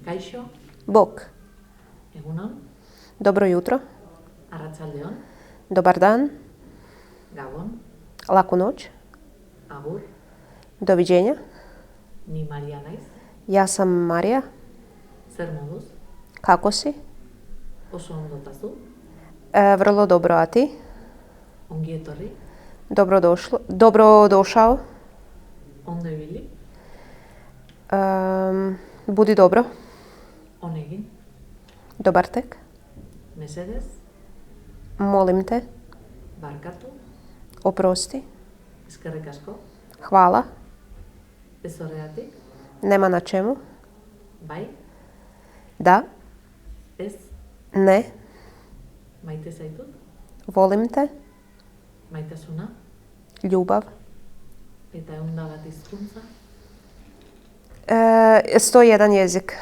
Kaixo, Bok. egunon, Dobro jutro. arratsaldeon, Dobar dan. gabon, Laku noć. agur, Doviđenja. ni Marija naiz, Ja sam Marija. zer moduz, Kako si? oso ondo eta zu, Vrlo dobro, a ti? ongi etorri, Dobro došao. ondo ibili, Budi dobro. on egin, Dobar tek. mesedez, Molim te. barkatu, Oprosti. eskerrik asko, Hvala. ez horregatik, Nema na čemu. bai, Da. ez, Ne. maite zaitut, Volim te. maitasuna, Ljubav. eta 101 hizkuntza, 101 jezik.